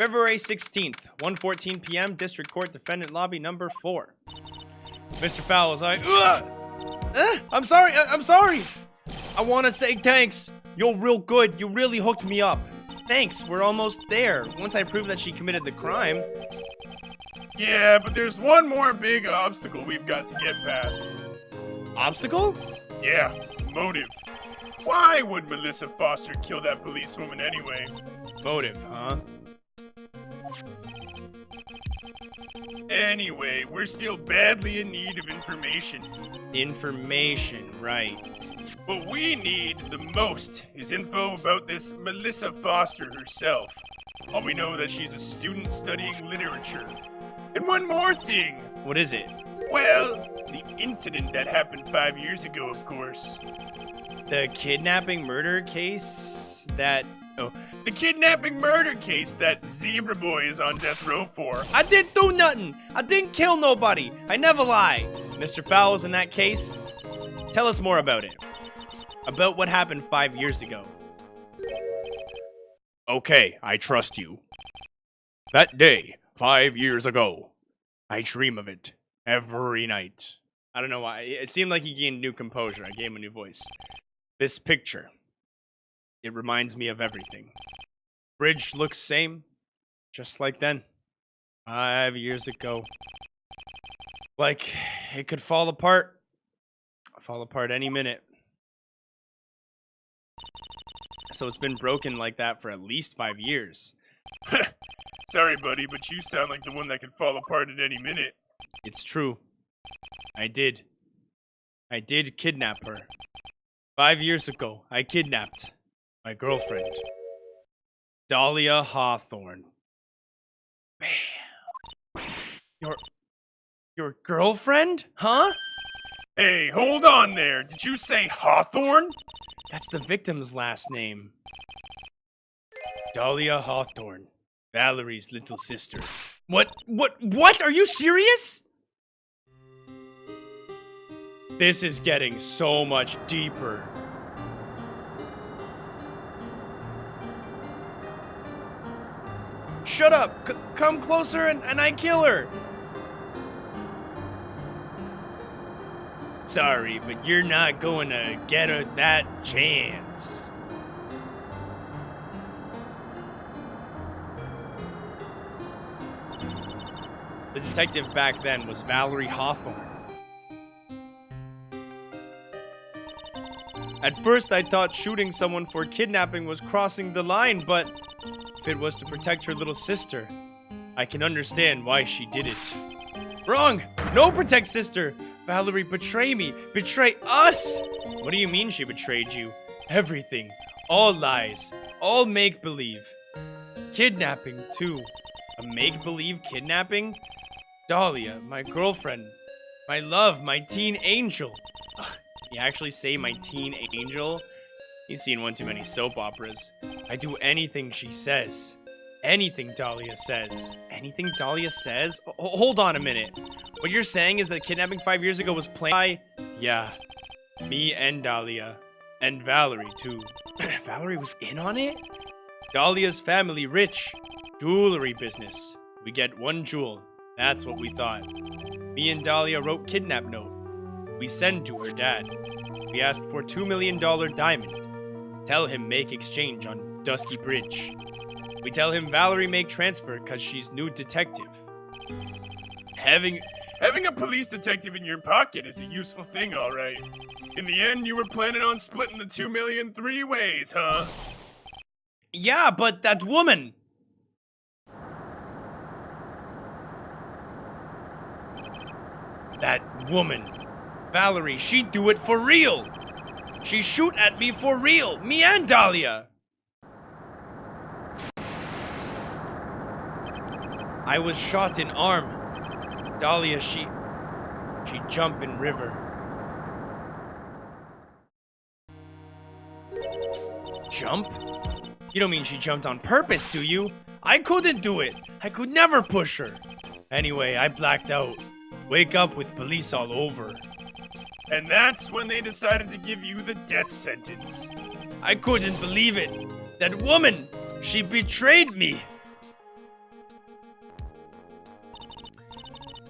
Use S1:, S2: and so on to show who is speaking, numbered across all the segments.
S1: February 16th, 1:14 p.m., District Court Defendant Lobby number 4. Mr. Fawle is like, I'm sorry, I'm sorry. I want to say thanks. You're real good. You really hooked me up. Thanks, we're almost there. Once I prove that she committed the crime.
S2: Yeah, but there's one more big obstacle we've got to get past.
S1: Obstacle?
S2: Yeah, motive. Why would Melissa Foster kill that policewoman anyway?
S1: Motive, huh?
S2: Anyway, we're still badly in need of information.
S1: Information, right.
S2: What we need the most is info about this Melissa Foster herself. All we know that she's a student studying literature. And one more thing.
S1: What is it?
S2: Well, the incident that happened 5 years ago, of course.
S1: The kidnapping murder case that... Oh.
S2: The kidnapping murder case that Zebra Boy is on death row for.
S1: I didn't do nothing. I didn't kill nobody. I never lie. Mr. Fowle's in that case. Tell us more about it. About what happened 5 years ago.
S3: Okay, I trust you. That day, 5 years ago, I dream of it every night.
S1: I don't know why. It seemed like he gained new composure. I gave him a new voice. This picture. It reminds me of everything. Bridge looks same. Just like then. 5 years ago. Like, it could fall apart. Fall apart any minute. So it's been broken like that for at least 5 years.
S2: Sorry, buddy, but you sound like the one that could fall apart at any minute.
S1: It's true. I did kidnap her. 5 years ago, I kidnapped my girlfriend, Dahlia Hawthorne. Bam. Your girlfriend? Huh?
S2: Hey, hold on there. Did you say Hawthorne?
S1: That's the victim's last name. Dahlia Hawthorne, Valerie's little sister. What? Are you serious? This is getting so much deeper. Shut up! Come closer and I kill her! Sorry, but you're not going to get her that chance. The detective back then was Valerie Hawthorne. At first, I thought shooting someone for kidnapping was crossing the line, but if it was to protect her little sister, I can understand why she did it. Wrong! No protect sister! Valerie betrayed me! Betray us! What do you mean she betrayed you? Everything. All lies. All make-believe. Kidnapping, too. A make-believe kidnapping? Dahlia, my girlfriend. My love, my teen angel. Ugh, you actually say my teen angel? He's seen one too many soap operas. I do anything she says. Anything Dahlia says. Anything Dahlia says? Hold on a minute. What you're saying is that kidnapping 5 years ago was planned by... Yeah. Me and Dahlia. And Valerie, too. Valerie was in on it? Dahlia's family rich. Jewelry business. We get 1 jewel. That's what we thought. Me and Dahlia wrote kidnap note. We send to her dad. We asked for $2 million diamond. Tell him make exchange on Dusky Bridge. We tell him Valerie make transfer cause she's new detective.
S2: Having a police detective in your pocket is a useful thing, all right. In the end, you were planning on splitting the 2 million 3 ways, huh?
S1: Yeah, but that woman. That woman. Valerie, she'd do it for real. She shoot at me for real. Me and Dahlia. I was shot in arm. Dahlia, she jump in river. Jump? You don't mean she jumped on purpose, do you? I couldn't do it. I could never push her. Anyway, I blacked out. Wake up with police all over.
S2: And that's when they decided to give you the death sentence.
S1: I couldn't believe it. That woman, she betrayed me.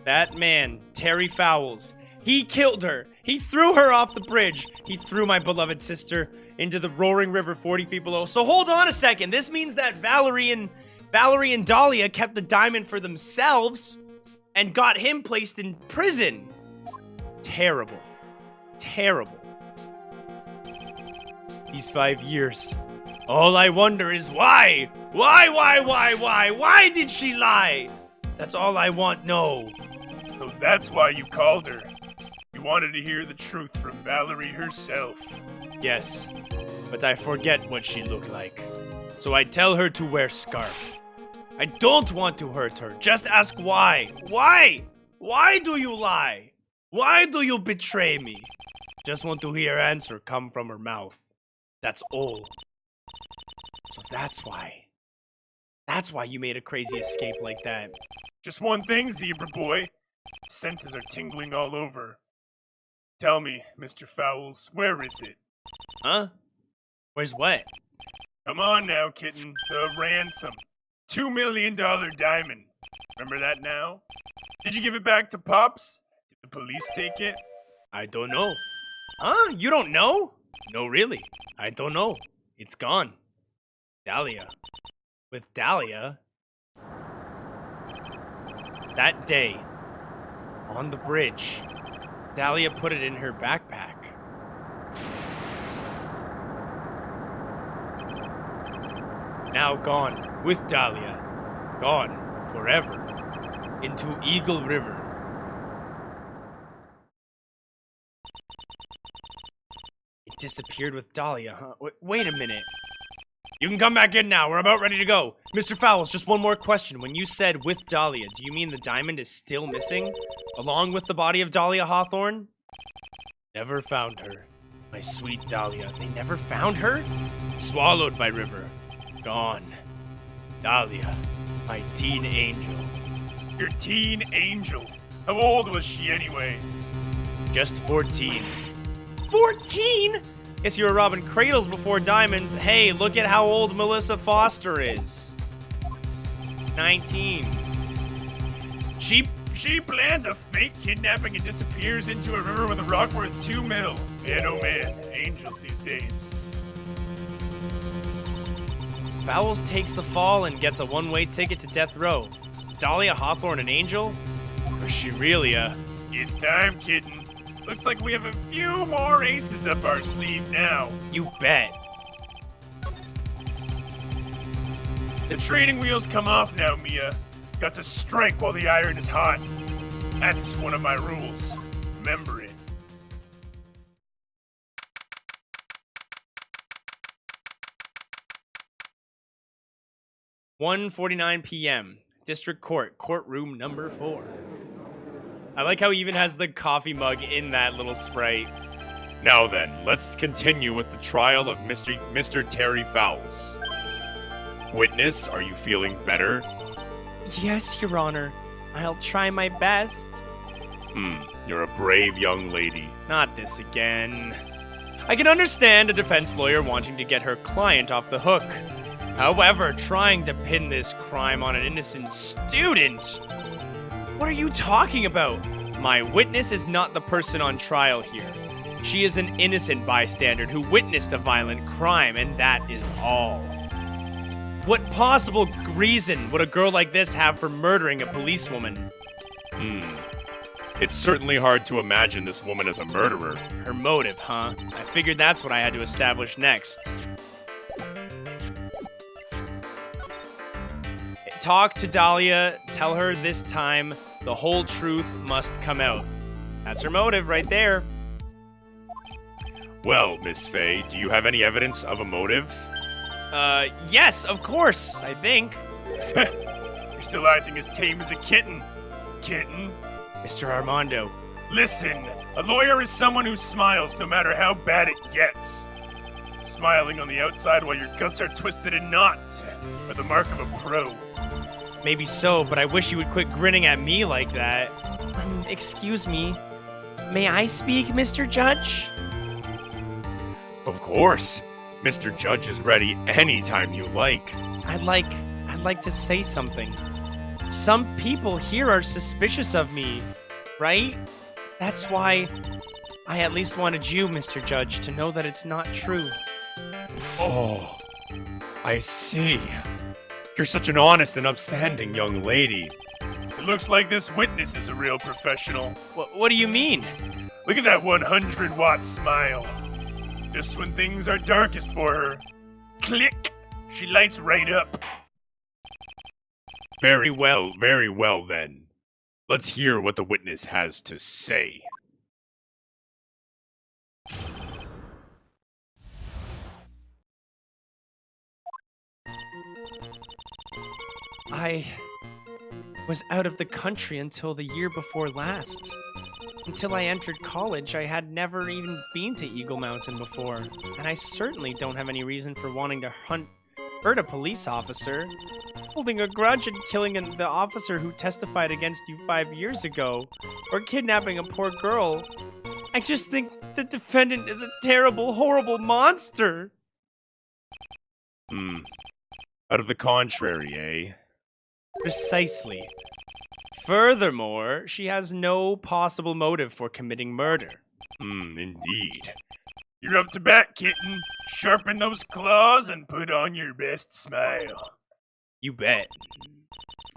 S1: That man, Terry Fowles, he killed her. He threw her off the bridge. He threw my beloved sister into the roaring river 40 feet below. So hold on a second. This means that Valerie and Dahlia kept the diamond for themselves and got him placed in prison. Terrible. Terrible. These 5 years. All I wonder is why? Why did she lie? That's all I want, no.
S2: So that's why you called her. You wanted to hear the truth from Valerie herself.
S1: Yes, but I forget what she looked like. So I tell her to wear scarf. I don't want to hurt her. Just ask why. Why? Why do you lie? Why do you betray me? Just want to hear answer come from her mouth. That's all. So that's why. That's why you made a crazy escape like that.
S2: Just one thing, Zebra Boy. Senses are tingling all over. Tell me, Mr. Fowles, where is it?
S1: Huh? Where's what?
S2: Come on now, kitten. The ransom. $2 million diamond. Remember that now? Did you give it back to Pops? Did the police take it?
S1: I don't know. Huh? You don't know? No, really. I don't know. It's gone. Dahlia. With Dahlia. That day, on the bridge, Dahlia put it in her backpack. Now gone with Dahlia. Gone forever into Eagle River. It disappeared with Dahlia, huh? Wait a minute. You can come back in now. We're about ready to go. Mr. Fowles, just one more question. When you said with Dahlia, do you mean the diamond is still missing? Along with the body of Dahlia Hawthorne? Never found her. My sweet Dahlia. They never found her? Swallowed by river. Gone. Dahlia. My teen angel.
S2: Your teen angel. How old was she anyway?
S1: Just 14. 14? Guess you were robbing cradles before diamonds. Hey, look at how old Melissa Foster is. 19.
S2: She plans a fake kidnapping and disappears into a river with a rock worth $2 million. Man, oh man, angels these days.
S1: Fowles takes the fall and gets a one-way ticket to death row. Is Dahlia Hawthorne an angel? Or is she really a...
S2: It's time, kitten. Looks like we have a few more aces up our sleeve now.
S1: You bet.
S2: The training wheels come off now, Mia. Got to strike while the iron is hot. That's one of my rules. Remember it.
S1: (1:49 p.m. District Court, courtroom number 4. I like how he even has the coffee mug in that little sprite.
S3: Now then, let's continue with the trial of Mr. Terry Fowles. Witness, are you feeling better?
S1: Yes, Your Honor. I'll try my best.
S3: You're a brave young lady.
S1: Not this again. I can understand a defense lawyer wanting to get her client off the hook. However, trying to pin this crime on an innocent student... What are you talking about? My witness is not the person on trial here. She is an innocent bystander who witnessed a violent crime, and that is all. What possible reason would a girl like this have for murdering a policewoman?
S3: It's certainly hard to imagine this woman as a murderer.
S1: Her motive, huh? I figured that's what I had to establish next. Talk to Dahlia, tell her this time the whole truth must come out. That's her motive right there.
S3: Well, Miss Faye, do you have any evidence of a motive?
S1: Yes, of course, I think.
S2: You're still acting as tame as a kitten. Kitten.
S1: Mr. Armando.
S2: Listen, a lawyer is someone who smiles no matter how bad it gets. Smiling on the outside while your guts are twisted in knots are the mark of a pro.
S1: Maybe so, but I wish you would quit grinning at me like that. Excuse me. May I speak, Mr. Judge?
S3: Of course. Mr. Judge is ready anytime you like.
S1: I'd like to say something. Some people here are suspicious of me, right? That's why I at least wanted you, Mr. Judge, to know that it's not true.
S3: Oh, I see. You're such an honest and upstanding young lady.
S2: It looks like this witness is a real professional.
S1: What do you mean?
S2: Look at that 100-watt smile. Just when things are darkest for her. Click! She lights right up.
S3: Very well then. Let's hear what the witness has to say.
S1: I was out of the country until the year before last. Until I entered college, I had never even been to Eagle Mountain before, and I certainly don't have any reason for wanting to hurt a police officer. Holding a grudge and killing the officer who testified against you 5 years ago, or kidnapping a poor girl. I just think the defendant is a terrible, horrible monster.
S3: Out of the contrary, eh?
S1: Precisely. Furthermore, she has no possible motive for committing murder.
S3: Indeed.
S2: You're up to bat, kitten. Sharpen those claws and put on your best smile.
S1: You bet.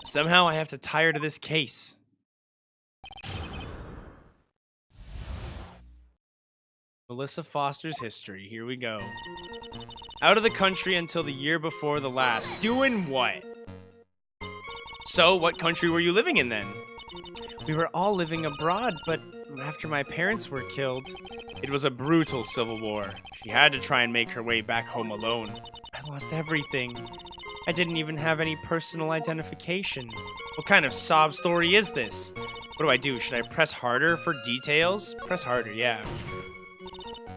S1: Somehow I have to tire to this case. Melissa Foster's history. Here we go. Out of the country until the year before the last. Doing what? So, what country were you living in then? We were all living abroad, but after my parents were killed, it was a brutal civil war. She had to try and make her way back home alone. I lost everything. I didn't even have any personal identification. What kind of sob story is this? What do I do? Should I press harder for details? Press harder, yeah.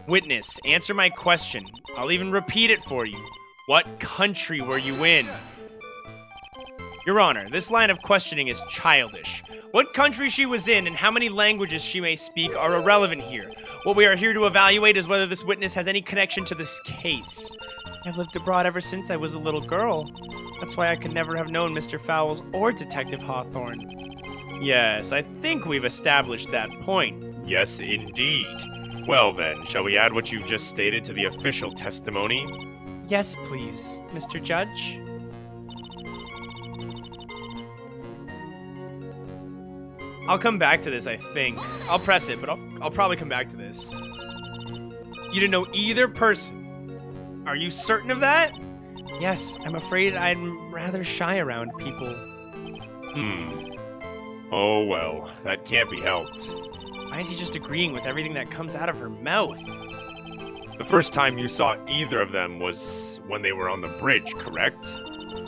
S1: Witness, answer my question. I'll even repeat it for you. What country were you in? Your Honor, this line of questioning is childish. What country she was in and how many languages she may speak are irrelevant here. What we are here to evaluate is whether this witness has any connection to this case. I've lived abroad ever since I was a little girl. That's why I could never have known Mr. Fowles or Detective Hawthorne. Yes, I think we've established that point.
S3: Yes, indeed. Well then, shall we add what you've just stated to the official testimony?
S1: Yes, please, Mr. Judge. I'll come back to this, I think. I'll press it, but I'll probably come back to this. You didn't know either person. Are you certain of that? Yes, I'm afraid I'm rather shy around people.
S3: Oh well, that can't be helped.
S1: Why is he just agreeing with everything that comes out of her mouth?
S3: The first time you saw either of them was when they were on the bridge, correct?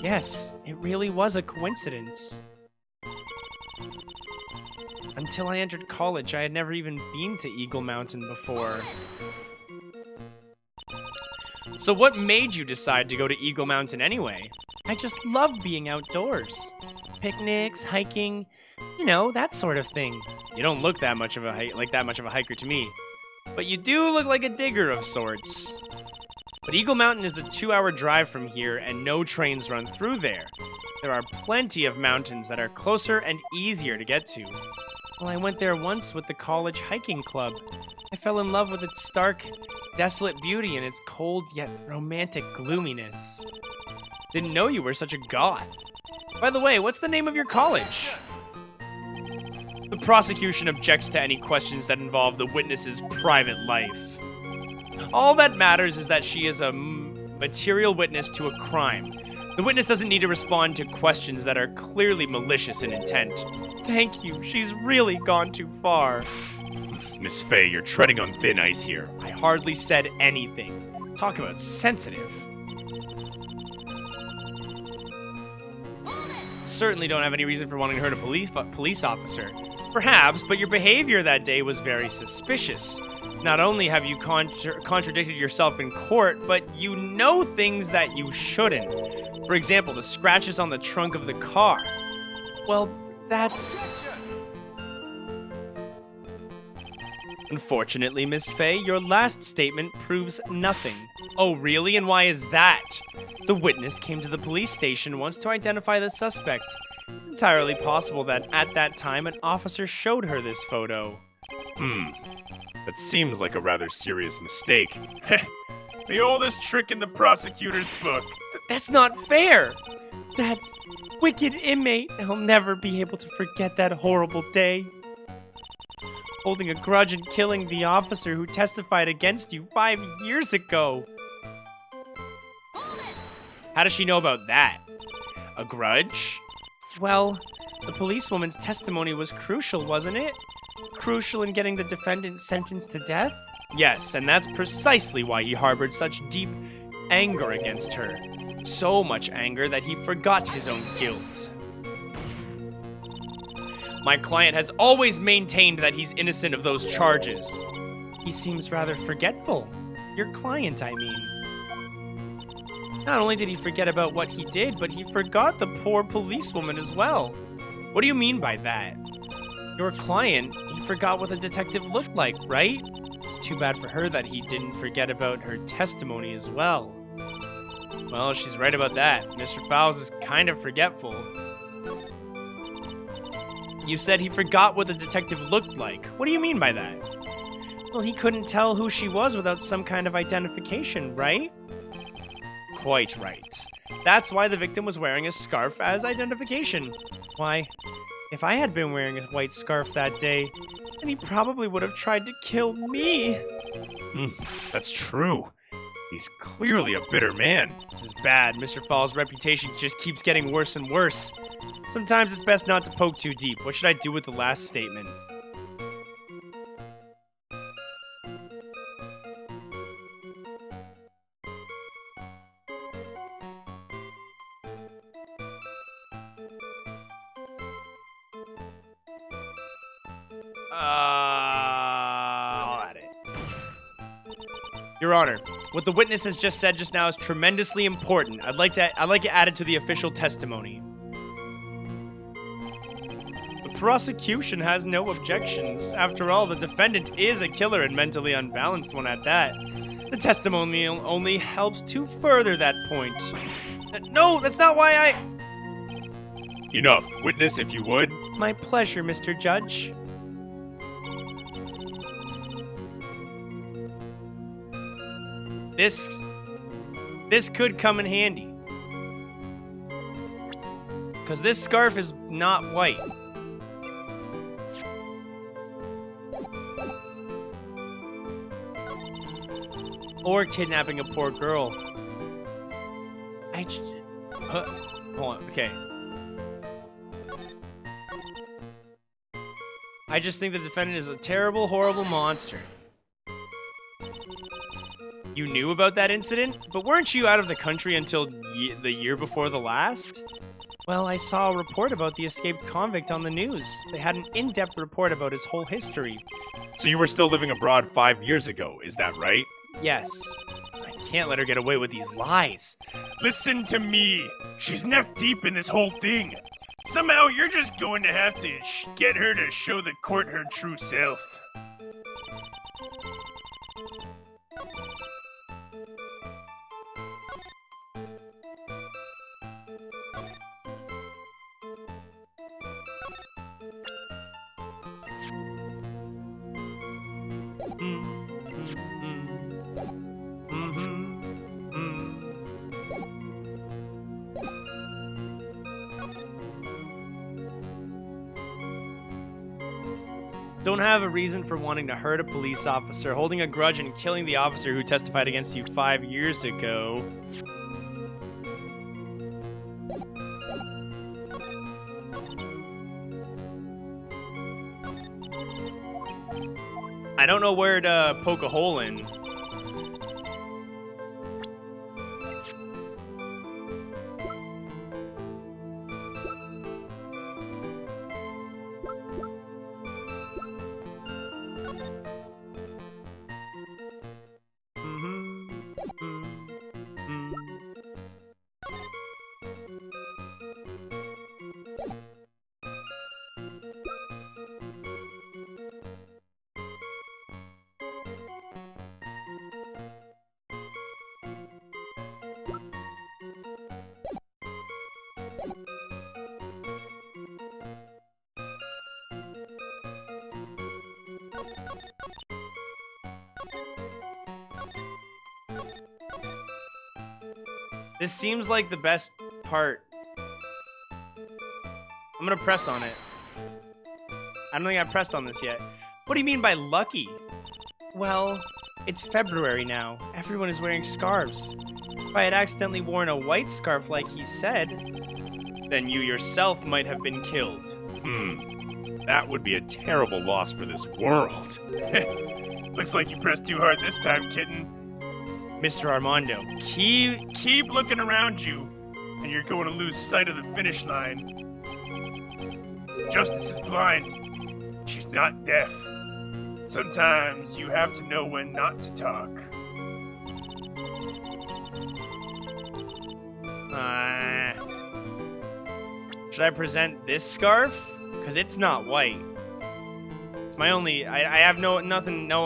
S1: Yes, it really was a coincidence. Until I entered college, I had never even been to Eagle Mountain before. So what made you decide to go to Eagle Mountain anyway? I just love being outdoors. Picnics, hiking, you know, that sort of thing. You don't look that much of a hiker to me. But you do look like a digger of sorts. But Eagle Mountain is a 2-hour drive from here and no trains run through there. There are plenty of mountains that are closer and easier to get to. Well, I went there once with the college hiking club. I fell in love with its stark, desolate beauty and its cold yet romantic gloominess. Didn't know you were such a goth. By the way, what's the name of your college? The prosecution objects to any questions that involve the witness's private life. All that matters is that she is a material witness to a crime. The witness doesn't need to respond to questions that are clearly malicious in intent. Thank you. She's really gone too far.
S3: Miss Faye, you're treading on thin ice here.
S1: I hardly said anything. Talk about sensitive. Certainly don't have any reason for wanting to hurt a police officer. Perhaps, but your behavior that day was very suspicious. Not only have you contradicted yourself in court, but you know things that you shouldn't. For example, the scratches on the trunk of the car. Well, that's... Unfortunately, Miss Faye, your last statement proves nothing. Oh, really? And why is that? The witness came to the police station once to identify the suspect. It's entirely possible that at that time an officer showed her this photo.
S3: That seems like a rather serious mistake.
S2: The oldest trick in the prosecutor's book.
S1: That's not fair! That wicked inmate. I'll never be able to forget that horrible day. Holding a grudge and killing the officer who testified against you 5 years ago. How does she know about that? A grudge? Well, the policewoman's testimony was crucial, wasn't it? Crucial in getting the defendant sentenced to death? Yes, and that's precisely why he harbored such deep anger against her. So much anger that he forgot his own guilt. My client has always maintained that he's innocent of those charges. He seems rather forgetful. Your client, I mean. Not only did he forget about what he did, but he forgot the poor policewoman as well. What do you mean by that? Your client, he forgot what the detective looked like, right? It's too bad for her that he didn't forget about her testimony as well. Well, she's right about that. Mr. Fowles is kind of forgetful. You said he forgot what the detective looked like. What do you mean by that? Well, he couldn't tell who she was without some kind of identification, right? Quite right. That's why the victim was wearing a scarf as identification. Why, if I had been wearing a white scarf that day, then he probably would have tried to kill me.
S3: That's true. He's clearly a bitter man.
S1: This is bad. Mr. Fawle's reputation just keeps getting worse and worse. Sometimes it's best not to poke too deep. What should I do with the last statement? I'll add it. Your Honor, what the witness has just said just now is tremendously important. I'd like it added to the official testimony. The prosecution has no objections. After all, the defendant is a killer and mentally unbalanced one at that. The testimonial only helps to further that point. No, that's not why I...
S3: Enough. Witness, if you would.
S1: My pleasure, Mr. Judge. This could come in handy. Because this scarf is not white. Or kidnapping a poor girl. Hold on, okay. I just think the defendant is a terrible, horrible monster. You knew about that incident? But weren't you out of the country until the year before the last? Well, I saw a report about the escaped convict on the news. They had an in-depth report about his whole history.
S3: So you were still living abroad 5 years ago, is that right?
S1: Yes. I can't let her get away with these lies.
S2: Listen to me. She's neck deep in this whole thing. Somehow you're just going to have to get her to show the court her true self.
S1: Don't have a reason for wanting to hurt a police officer, holding a grudge and killing the officer who testified against you 5 years ago. I don't know where to poke a hole in. This seems like the best part. I'm gonna press on it. I don't think I pressed on this yet. What do you mean by lucky? Well, it's February now. Everyone is wearing scarves. If I had accidentally worn a white scarf like he said, then you yourself might have been killed.
S3: That would be a terrible loss for this world.
S2: Looks like you pressed too hard this time, kitten.
S1: Mr. Armando,
S2: Keep looking around you, and you're going to lose sight of the finish line. Justice is blind. She's not deaf. Sometimes you have to know when not to talk.
S1: Should I present this scarf? Because it's not white. It's my only... I have no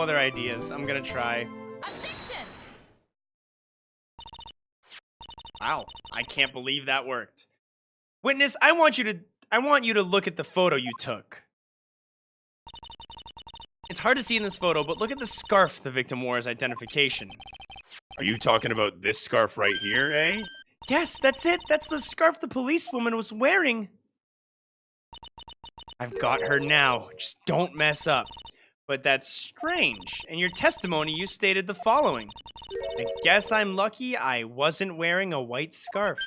S1: other ideas. I'm gonna try.
S4: Objection!
S1: Wow, I can't believe that worked. Witness, I want you to look at the photo you took. It's hard to see in this photo, but look at the scarf the victim wore as identification.
S3: Are you talking about this scarf right here, eh?
S1: Yes, that's it. That's the scarf the policewoman was wearing. I've got her now. Just don't mess up. But that's strange. In your testimony, you stated the following. I guess I'm lucky I wasn't wearing a white scarf.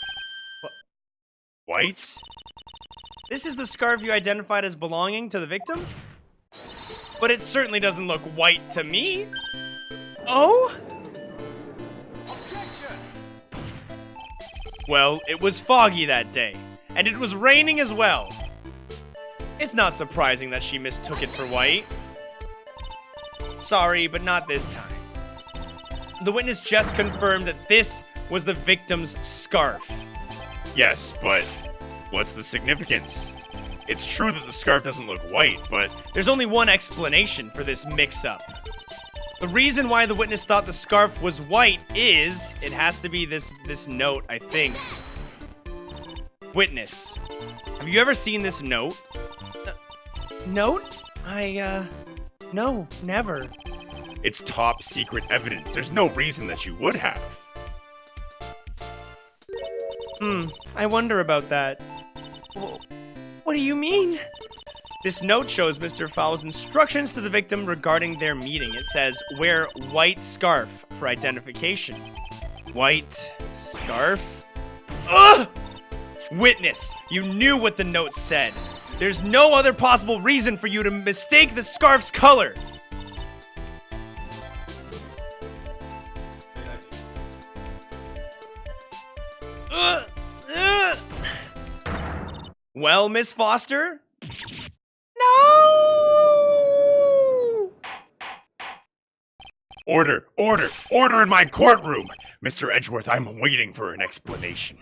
S3: White?
S1: This is the scarf you identified as belonging to the victim? But it certainly doesn't look white to me. Oh?
S4: Objection!
S1: Well, it was foggy that day, and it was raining as well. It's not surprising that she mistook it for white. Sorry, but not this time. The witness just confirmed that this was the victim's scarf.
S3: Yes, but what's the significance? It's true that the scarf doesn't look white, but
S1: There's only one explanation for this mix-up. The reason why the witness thought the scarf was white is... It has to be this note, I think. Witness, have you ever seen this note? Note? No, never.
S3: it's top secret evidence. There's no reason that you would have.
S1: I wonder about that. What do you mean? This note shows Mr. Fawle's instructions to the victim regarding their meeting. It says, wear white scarf for identification. White scarf? Ugh! Witness, you knew what the note said. There's no other possible reason for you to mistake the scarf's color. Well, Miss Foster? No!
S3: Order! Order! Order in my courtroom! Mr. Edgeworth, I'm waiting for an explanation.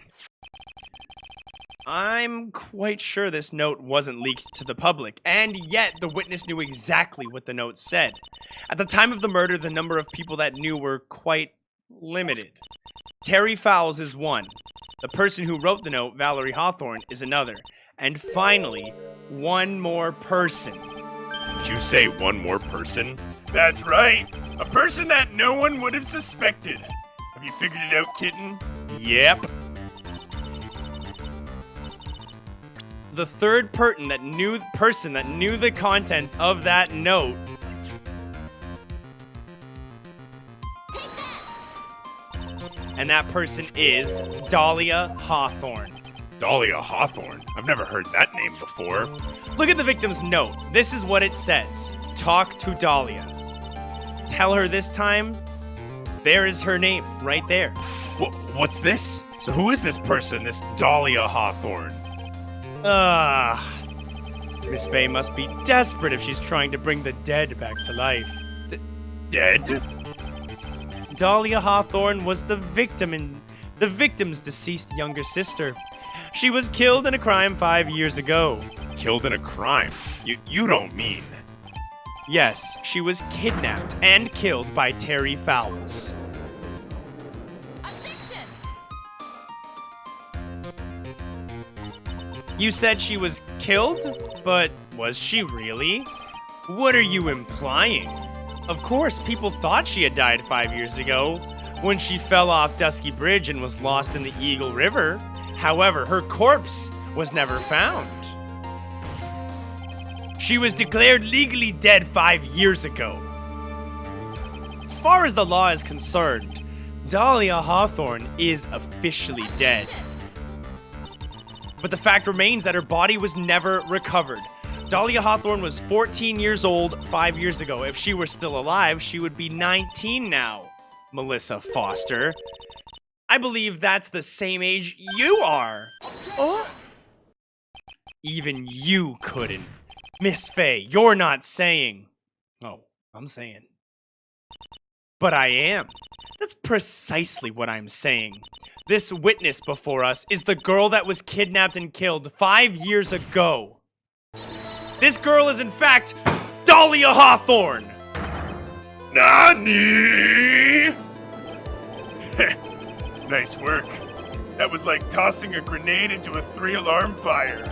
S1: I'm quite sure this note wasn't leaked to the public, and yet the witness knew exactly what the note said. At the time of the murder, the number of people that knew were quite limited. Terry Fowles is one. The person who wrote the note, Valerie Hawthorne, is another. And finally, one more person.
S3: Did you say one more person?
S2: That's right. A person that no one would have suspected. Have you figured it out, kitten?
S1: Yep. The third person that knew the contents of that note. And that person is Dahlia Hawthorne.
S3: Dahlia Hawthorne? I've never heard that name before.
S1: Look at the victim's note. This is what it says. Talk to Dahlia. Tell her this time. There is her name, right there.
S3: What's this? So who is this person, this Dahlia Hawthorne?
S1: Miss Faye must be desperate if she's trying to bring the dead back to life.
S3: Dead?
S1: Dahlia Hawthorne was the victim's deceased younger sister. She was killed in a crime 5 years ago.
S3: Killed in a crime? You don't mean...
S1: Yes, she was kidnapped and killed by Terry Fowles.
S4: Objection!
S1: You said she was killed, but was she really? What are you implying? Of course, people thought she had died 5 years ago, when she fell off Dusky Bridge and was lost in the Eagle River. However, her corpse was never found. She was declared legally dead 5 years ago. As far as the law is concerned, Dahlia Hawthorne is officially dead. But the fact remains that her body was never recovered. Dahlia Hawthorne was 14 years old 5 years ago. If she were still alive, she would be 19 now, Melissa Foster. I believe that's the same age you are. Oh? Even you couldn't. Miss Faye, you're not saying. Oh, I'm saying. But I am. That's precisely what I'm saying. This witness before us is the girl that was kidnapped and killed 5 years ago. This girl is in fact Dahlia Hawthorne!
S3: Nani?
S2: Nice work. That was like tossing a grenade into a 3-alarm fire.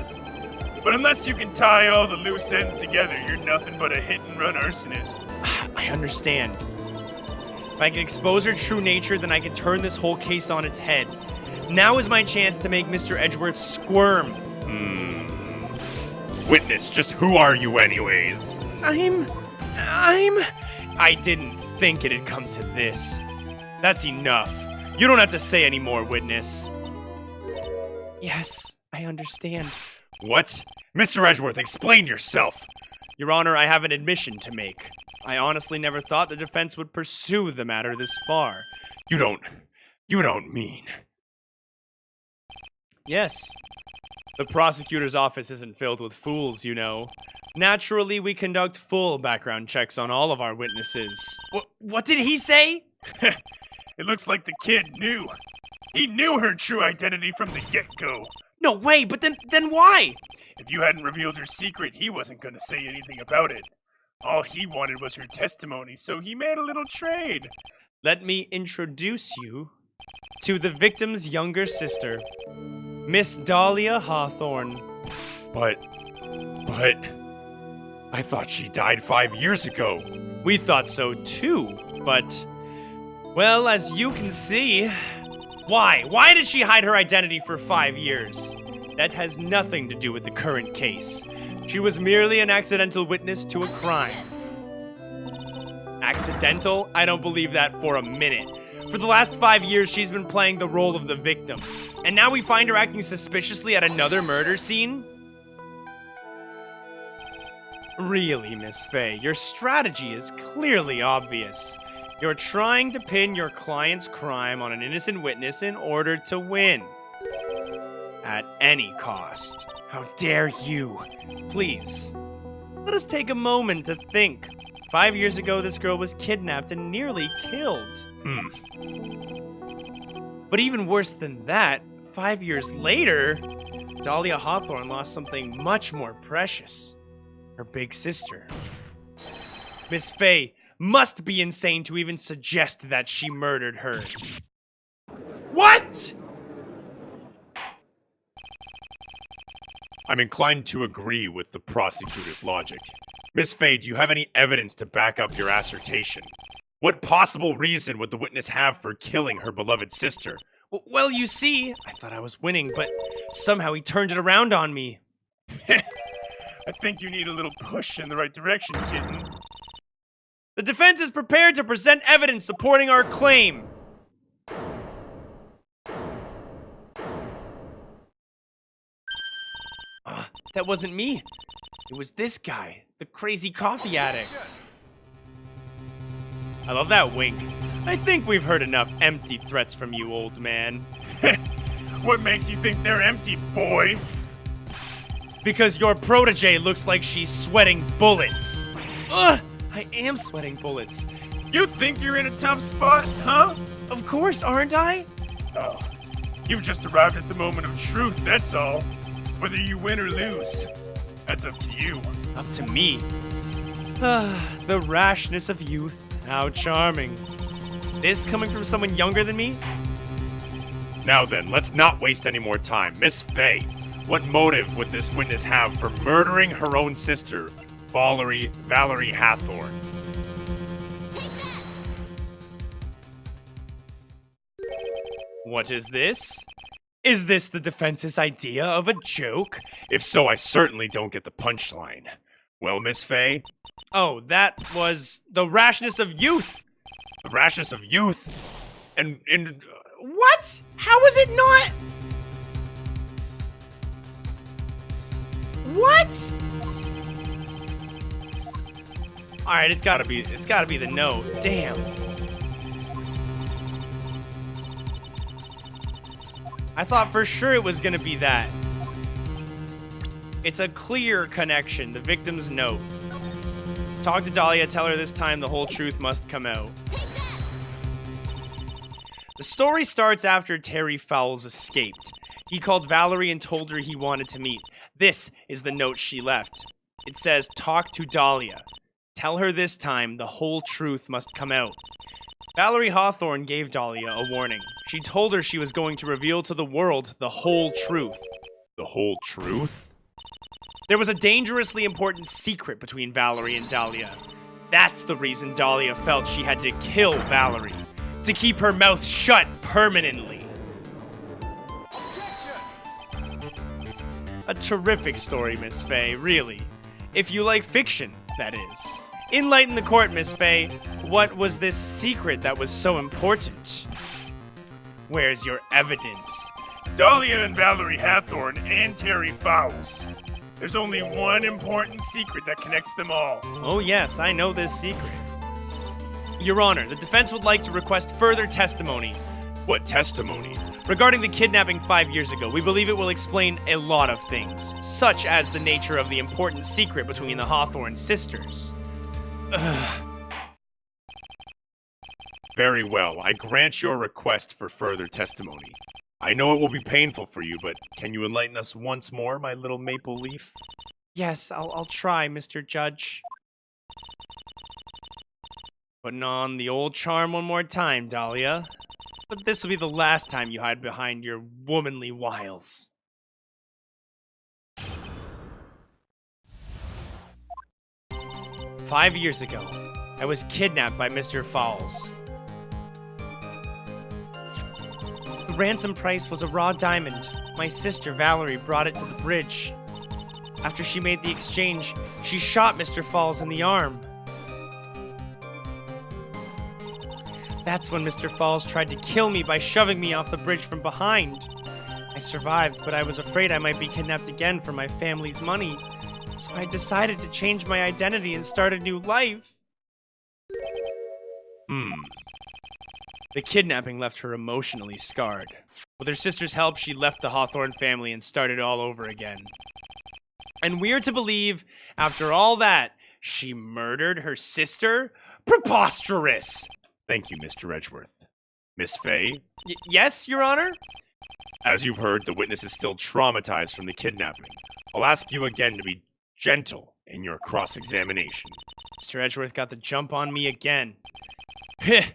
S2: But unless you can tie all the loose ends together, you're nothing but a hit-and-run arsonist.
S1: I understand. If I can expose her true nature, then I can turn this whole case on its head. Now is my chance to make Mr. Edgeworth squirm.
S3: Witness, just who are you anyways?
S1: I didn't think it'd come to this. That's enough. You don't have to say any more, witness. Yes, I understand.
S3: What? Mr. Edgeworth, explain yourself.
S1: Your Honor, I have an admission to make. I honestly never thought the defense would pursue the matter this far.
S3: You don't mean.
S1: Yes. The prosecutor's office isn't filled with fools, you know. Naturally, we conduct full background checks on all of our witnesses. What did he say?
S2: It looks like the kid knew. He knew her true identity from the get-go.
S1: No way, but then why?
S2: If you hadn't revealed her secret, he wasn't going to say anything about it. All he wanted was her testimony, so he made a little trade.
S1: Let me introduce you to the victim's younger sister, Miss Dahlia Hawthorne.
S3: But, I thought she died 5 years ago.
S1: We thought so too, but, well, as you can see, why? Why did she hide her identity for 5 years? That has nothing to do with the current case. She was merely an accidental witness to a crime. Accidental? I don't believe that for a minute. For the last 5 years, she's been playing the role of the victim. And now we find her acting suspiciously at another murder scene? Really, Miss Faye, your strategy is clearly obvious. You're trying to pin your client's crime on an innocent witness in order to win. At any cost. How dare you? Please, let us take a moment to think. 5 years ago, this girl was kidnapped and nearly killed. But even worse than that, 5 years later, Dahlia Hawthorne lost something much more precious. Her big sister. Miss Faye must be insane to even suggest that she murdered her. What?!
S3: I'm inclined to agree with the prosecutor's logic. Miss Faye, do you have any evidence to back up your assertion? What possible reason would the witness have for killing her beloved sister?
S1: Well, you see, I thought I was winning, but somehow he turned it around on me.
S2: I think you need a little push in the right direction, kitten.
S1: The defense is prepared to present evidence supporting our claim. That wasn't me. It was this guy, the crazy coffee addict. I love that wink. I think we've heard enough empty threats from you, old man.
S2: What makes you think they're empty, boy?
S1: Because your protege looks like she's sweating bullets. Ugh, I am sweating bullets.
S2: You think you're in a tough spot, huh?
S1: Of course, aren't I?
S2: Oh, you've just arrived at the moment of truth, that's all. Whether you win or lose, that's up to you.
S1: Up to me. The rashness of youth. How charming. This coming from someone younger than me?
S3: Now then, let's not waste any more time. Miss Faye, what motive would this witness have for murdering her own sister, Valerie Hathorne?
S1: What is this? Is this the defense's idea of a joke?
S3: If so, I certainly don't get the punchline. Well, Miss Faye?
S1: Oh, that was the rashness of youth.
S3: The rashness of youth? And
S1: What? How is it not? What? All right, it's gotta be the note. Damn. I thought for sure it was gonna be that. It's a clear connection. The victim's note. Talk to Dahlia. Tell her this time the whole truth must come out. The story starts after Terry Fowles escaped. He called Valerie and told her he wanted to meet. This is the note she left. It says, talk to Dahlia. Tell her this time the whole truth must come out. Valerie Hawthorne gave Dahlia a warning. She told her she was going to reveal to the world the whole truth.
S3: the whole truth?
S1: There was a dangerously important secret between Valerie and Dahlia. That's the reason Dahlia felt she had to kill Valerie. To keep her mouth shut permanently. A terrific story, Miss Faye, really. If you like fiction, that is. Enlighten the court, Miss Faye. What was this secret that was so important? Where's your evidence?
S2: Dahlia and Valerie Hathorne and Terry Fowles. There's only one important secret that connects them all.
S1: Oh yes, I know this secret. Your Honor, the defense would like to request further testimony.
S3: What testimony?
S1: Regarding the kidnapping 5 years ago, we believe it will explain a lot of things, such as the nature of the important secret between the Hawthorne sisters.
S3: Very well, I grant your request for further testimony. I know it will be painful for you, but can you enlighten us once more, my little maple leaf?
S1: Yes, I'll try, Mr. Judge. Putting on the old charm one more time, Dahlia. But this will be the last time you hide behind your womanly wiles. "5 years ago, I was kidnapped by Mr. Fawles. The ransom price was a raw diamond. My sister Valerie brought it to the bridge. After she made the exchange, she shot Mr. Fawles in the arm. That's when Mr. Fawles tried to kill me by shoving me off the bridge from behind. I survived, but I was afraid I might be kidnapped again for my family's money. So I decided to change my identity and start a new life." The kidnapping left her emotionally scarred. With her sister's help, she left the Hawthorne family and started all over again. And we're to believe, after all that, she murdered her sister? Preposterous!
S3: Thank you, Mr. Edgeworth. Miss Faye?
S1: Yes, Your Honor?
S3: As you've heard, the witness is still traumatized from the kidnapping. I'll ask you again to be gentle in your cross-examination.
S1: Mr. Edgeworth got the jump on me again.
S2: Heh.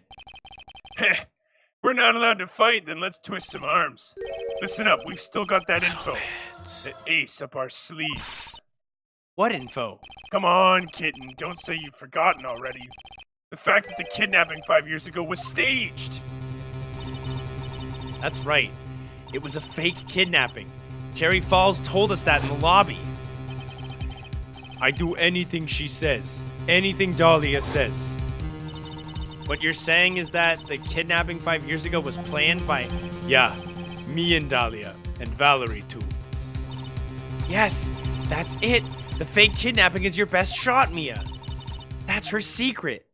S2: We're not allowed to fight, then let's twist some arms. Listen up, we've still got that info. The ace up our sleeves.
S1: What info?
S2: Come on, kitten, don't say you've forgotten already. The fact that the kidnapping 5 years ago was staged.
S1: That's right. It was a fake kidnapping. Terry Fawles told us that in the lobby. I do anything she says. Anything Dahlia says. What you're saying is that the kidnapping 5 years ago was planned by... Yeah, me and Dahlia. And Valerie, too. Yes, that's it. The fake kidnapping is your best shot, Mia. That's her secret.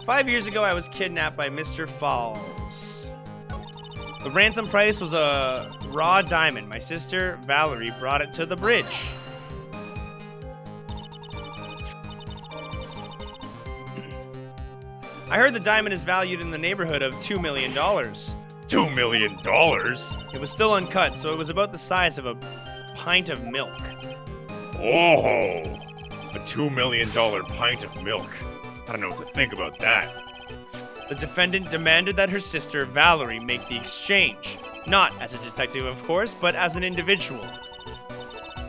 S1: "5 years ago, I was kidnapped by Mr. Fawles. The ransom price was a raw diamond. My sister, Valerie, brought it to the bridge. I heard the diamond is valued in the neighborhood of $2 million.
S3: $2 million?
S1: It was still uncut, so it was about the size of a pint of milk.
S3: Oh, a $2 million pint of milk. I don't know what to think about that.
S1: The defendant demanded that her sister, Valerie, make the exchange. Not as a detective, of course, but as an individual.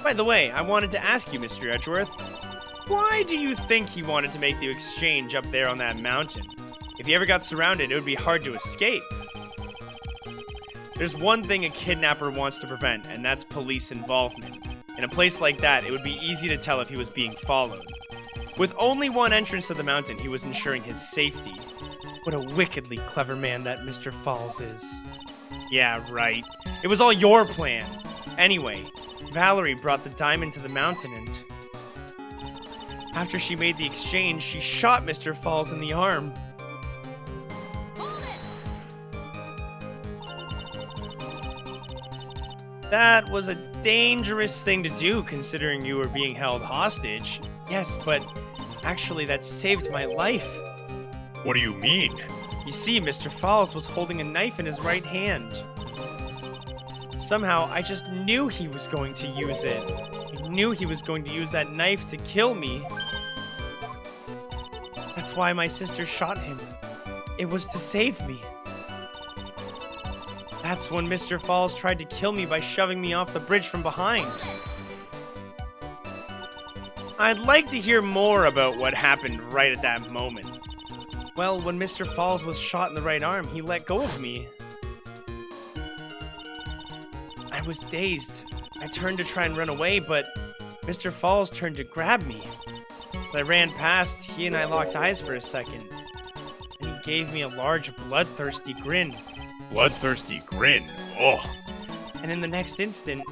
S1: By the way, I wanted to ask you, Mr. Edgeworth, Why do you think he wanted to make the exchange up there on that mountain? If he ever got surrounded, it would be hard to escape. There's one thing a kidnapper wants to prevent, and that's police involvement. In a place like that, it would be easy to tell if he was being followed. With only one entrance to the mountain, he was ensuring his safety. What a wickedly clever man that Mr. Fawle is. Yeah, right. It was all your plan. Anyway, Valerie brought the diamond to the mountain and... after she made the exchange, she shot Mr. Fawle in the arm. That was a dangerous thing to do, considering you were being held hostage. Yes, but actually that saved my life.
S3: What do you mean?
S1: You see, Mr. Fawle was holding a knife in his right hand. Somehow, I just knew he was going to use it. I knew he was going to use that knife to kill me. That's why my sister shot him. It was to save me. That's when Mr. Fawle tried to kill me by shoving me off the bridge from behind. I'd like to hear more about what happened right at that moment. Well, when Mr. Fawle was shot in the right arm, he let go of me. I was dazed. I turned to try and run away, but Mr. Fawle turned to grab me. As I ran past, he and I locked eyes for a second. And he gave me a large, bloodthirsty grin.
S3: Bloodthirsty grin. Oh.
S1: And in the next instant...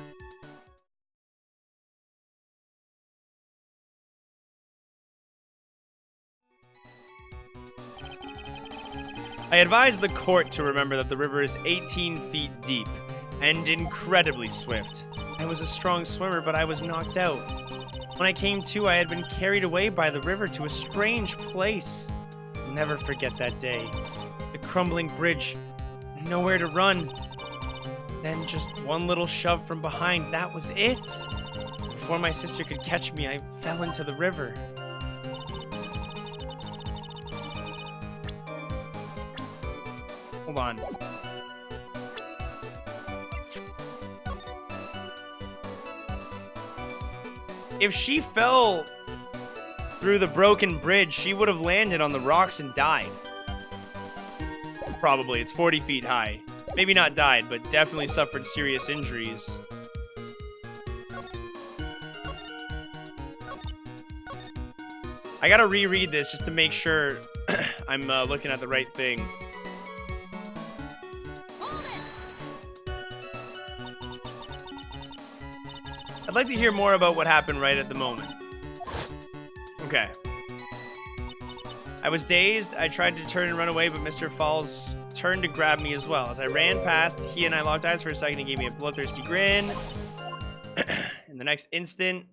S1: I advised the court to remember that the river is 18 feet deep and incredibly swift. I was a strong swimmer, but I was knocked out. When I came to, I had been carried away by the river to a strange place. I'll never forget that day. The crumbling bridge, nowhere to run. Then just one little shove from behind, that was it. Before my sister could catch me, I fell into the river. Hold on. If she fell through the broken bridge, she would have landed on the rocks and died. Probably. It's 40 feet high. Maybe not died, but definitely suffered serious injuries. I gotta reread this just to make sure I'm looking at the right thing. I'd like to hear more about what happened right at the moment. Okay. I was dazed. I tried to turn and run away, but Mr. Fawle turned to grab me as well. As I ran past, he and I locked eyes for a second and gave me a bloodthirsty grin. In the next instant...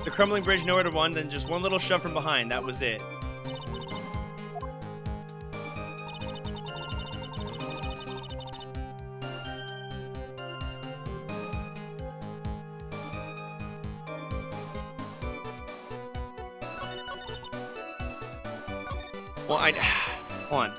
S1: the crumbling bridge, nowhere to run, then just one little shove from behind. That was it. Well, hold on.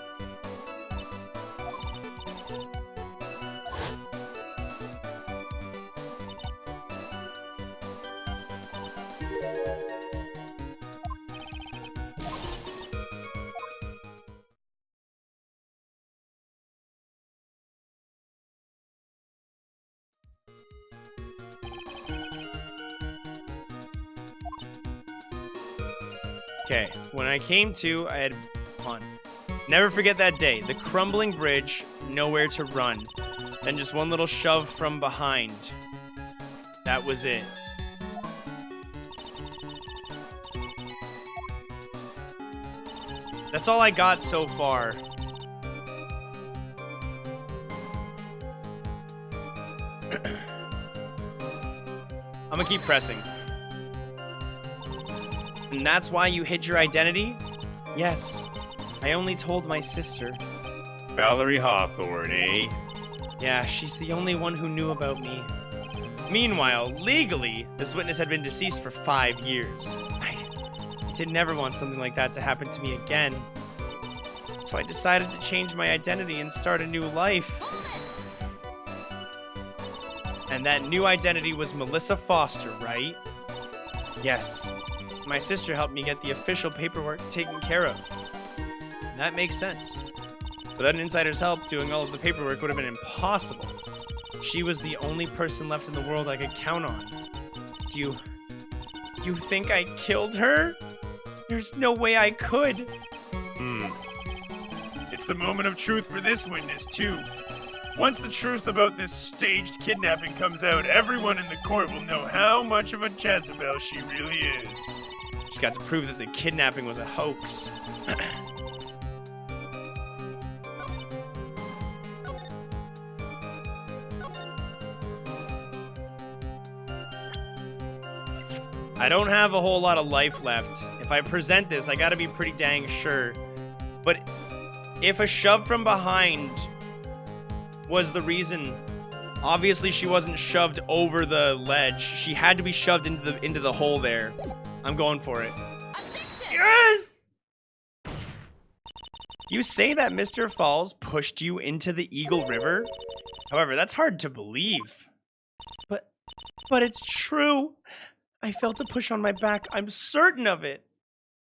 S1: Okay, when I came to, I had... Hold on. Never forget that day. The crumbling bridge, nowhere to run. Then just one little shove from behind. That was it. That's all I got so far. I'm gonna keep pressing. And that's why you hid your identity? Yes. I only told my sister.
S3: Valerie Hawthorne, eh?
S1: Yeah, she's the only one who knew about me. Meanwhile, legally, this witness had been deceased for 5 years. I did never want something like that to happen to me again. So I decided to change my identity and start a new life. And that new identity was Melissa Foster, right? Yes. My sister helped me get the official paperwork taken care of. And that makes sense. Without an insider's help, doing all of the paperwork would have been impossible. She was the only person left in the world I could count on. You think I killed her? There's no way I could.
S2: It's the moment of truth for this witness, too. Once the truth about this staged kidnapping comes out, everyone in the court will know how much of a Jezebel she really is.
S1: Just got to prove that the kidnapping was a hoax. I don't have a whole lot of life left. If I present this, I gotta be pretty dang sure. But if a shove from behind was the reason, obviously she wasn't shoved over the ledge. She had to be shoved into the hole there. I'm going for it. Yes! You say that Mr. Fawle pushed you into the Eagle River? However, that's hard to believe. But it's true. I felt a push on my back. I'm certain of it.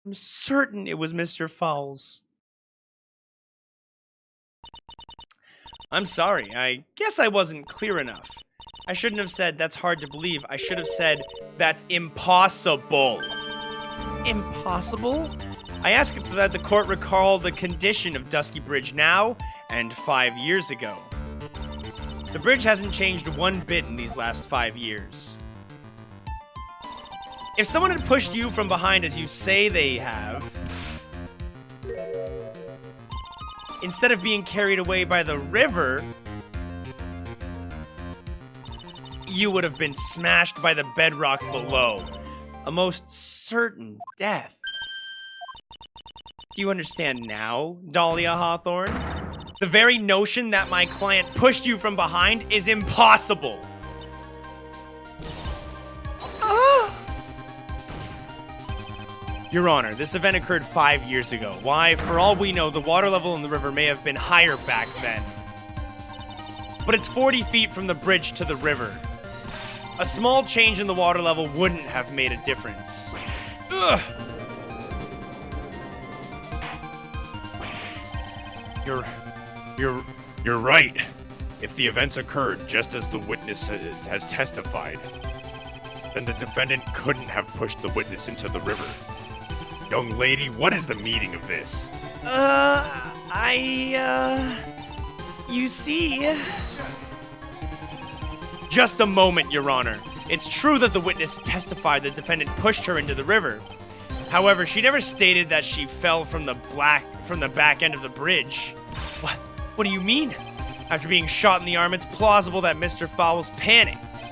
S1: I'm certain it was Mr. Fawle's. I'm sorry. I guess I wasn't clear enough. I shouldn't have said that's hard to believe. I should have said that's impossible. Impossible? I ask that the court recall the condition of Dusky Bridge now and 5 years ago. The bridge hasn't changed one bit in these last 5 years. If someone had pushed you from behind as you say they have, instead of being carried away by the river, you would have been smashed by the bedrock below. A most certain death. Do you understand now, Dahlia Hawthorne? The very notion that my client pushed you from behind is impossible. Your Honor, this event occurred 5 years ago. Why, for all we know, the water level in the river may have been higher back then. But it's 40 feet from the bridge to the river. A small change in the water level wouldn't have made a difference. Ugh.
S3: You're right. If the events occurred just as the witness has testified, then the defendant couldn't have pushed the witness into the river. Young lady, what is the meaning of this?
S1: You see... Just a moment, Your Honor. It's true that the witness testified the defendant pushed her into the river. However, she never stated that she fell from the back end of the bridge. What do you mean? After being shot in the arm, it's plausible that Mr. Fawle's panicked.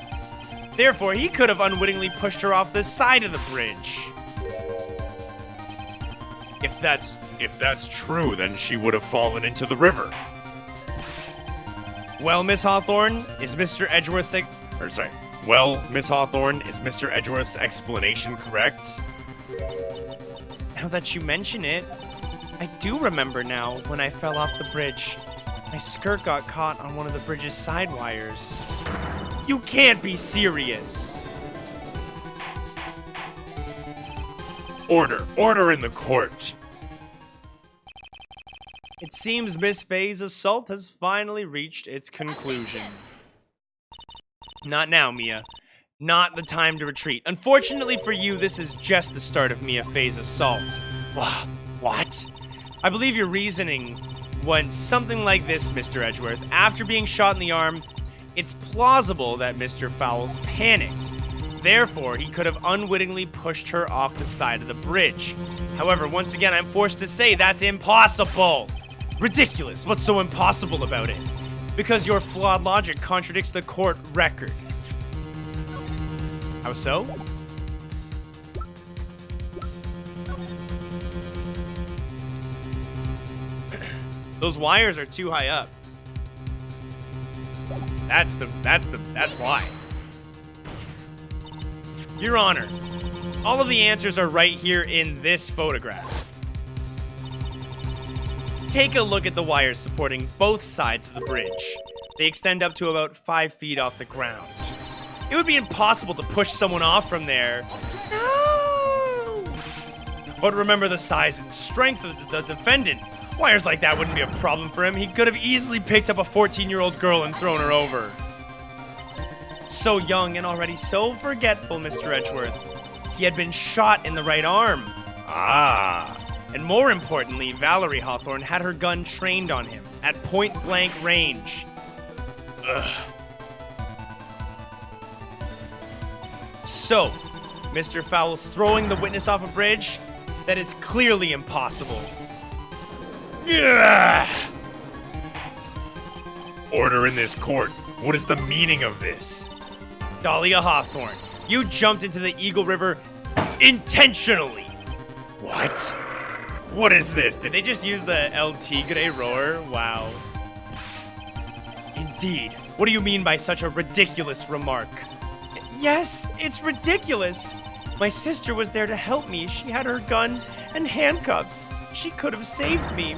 S1: Therefore, he could have unwittingly pushed her off the side of the bridge.
S3: If that's true, then she would have fallen into the river.
S1: Well, Miss Hawthorne, is Mr. Edgeworth's
S3: explanation correct?
S1: Now that you mention it, I do remember now when I fell off the bridge. My skirt got caught on one of the bridge's side wires. You can't be serious.
S3: Order in the court.
S1: It seems Miss Faye's assault has finally reached its conclusion. Not now, Mia. Not the time to retreat. Unfortunately for you, this is just the start of Mia Faye's assault. What? I believe your reasoning went something like this, Mr. Edgeworth. After being shot in the arm, it's plausible that Mr. Fawle's panicked. Therefore, he could have unwittingly pushed her off the side of the bridge. However, once again, I'm forced to say that's impossible. Ridiculous. What's so impossible about it? Because your flawed logic contradicts the court record. How so? Those wires are too high up. That's why. Your Honor, all of the answers are right here in this photograph. Take a look at the wires supporting both sides of the bridge. They extend up to about 5 feet off the ground. It would be impossible to push someone off from there. No! But remember the size and strength of the defendant. Wires like that wouldn't be a problem for him. He could have easily picked up a 14-year-old girl and thrown her over. So young and already so forgetful, Mr. Edgeworth. He had been shot in the right arm.
S3: Ah.
S1: And more importantly, Valerie Hawthorne had her gun trained on him at point-blank range. Ugh. So, Mr. Fowle's throwing the witness off a bridge? That is clearly impossible.
S3: Ugh. Order in this court. What is the meaning of this?
S1: Dahlia Hawthorne, you jumped into the Eagle River intentionally.
S3: What? What is this?
S1: Did they just use the El Tigre roar? Wow. Indeed. What do you mean by such a ridiculous remark? Yes, it's ridiculous. My sister was there to help me. She had her gun and handcuffs. She could have saved me.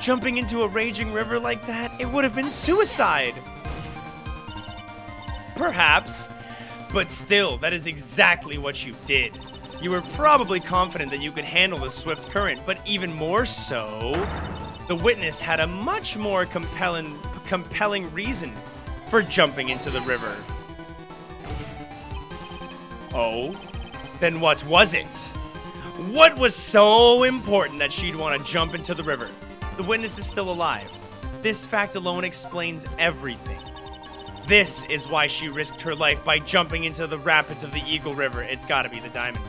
S1: Jumping into a raging river like that, it would have been suicide. Perhaps, but still, that is exactly what you did. You were probably confident that you could handle the swift current, but even more so, the witness had a much more compelling reason for jumping into the river. Oh? Then what was it? What was so important that she'd want to jump into the river? The witness is still alive. This fact alone explains everything. This is why she risked her life by jumping into the rapids of the Eagle River. It's gotta be the diamond.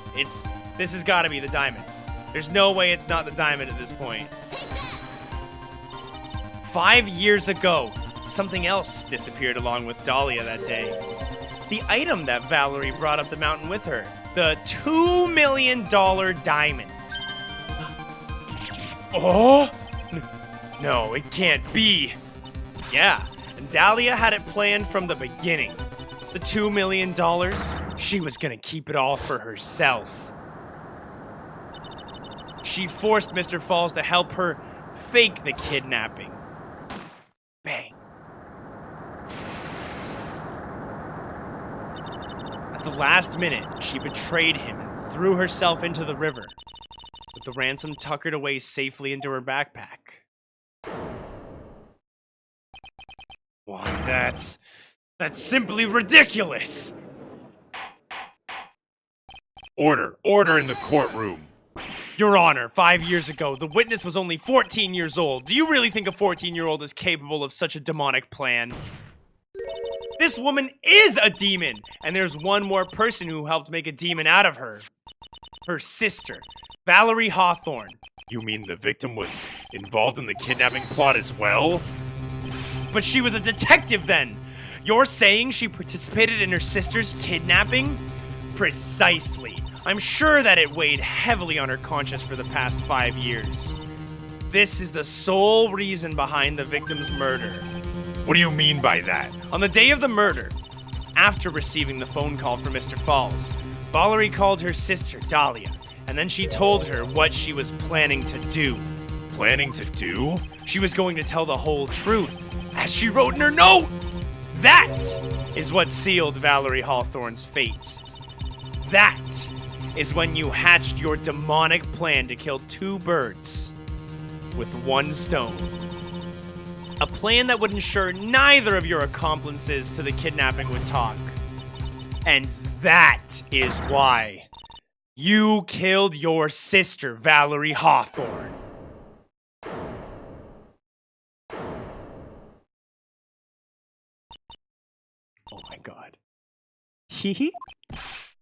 S1: This has gotta be the diamond. There's no way it's not the diamond at this point. 5 years ago, something else disappeared along with Dahlia that day. The item that Valerie brought up the mountain with her. The $2 million diamond. Oh? No, it can't be. Yeah, and Dahlia had it planned from the beginning. The $2 million, she was gonna keep it all for herself. She forced Mr. Falls to help her fake the kidnapping. Bang. At the last minute, she betrayed him and threw herself into the river, with the ransom tuckered away safely into her backpack. Why, that's simply ridiculous!
S3: Order in the courtroom.
S1: Your Honor, 5 years ago, the witness was only 14 years old. Do you really think a 14-year-old is capable of such a demonic plan? This woman is a demon, and there's one more person who helped make a demon out of her. Her sister, Valerie Hawthorne.
S3: You mean the victim was involved in the kidnapping plot as well?
S1: But she was a detective then. You're saying she participated in her sister's kidnapping? Precisely. I'm sure that it weighed heavily on her conscience for the past 5 years. This is the sole reason behind the victim's murder.
S3: What do you mean by that?
S1: On the day of the murder, after receiving the phone call from Mr. Falls, Valerie called her sister, Dahlia, and then she told her what she was planning to do.
S3: Planning to do?
S1: She was going to tell the whole truth, as she wrote in her note! That is what sealed Valerie Hawthorne's fate. That is when you hatched your demonic plan to kill 2 birds with 1 stone. A plan that would ensure neither of your accomplices to the kidnapping would talk. And that is why you killed your sister, Valerie Hawthorne. Oh my god.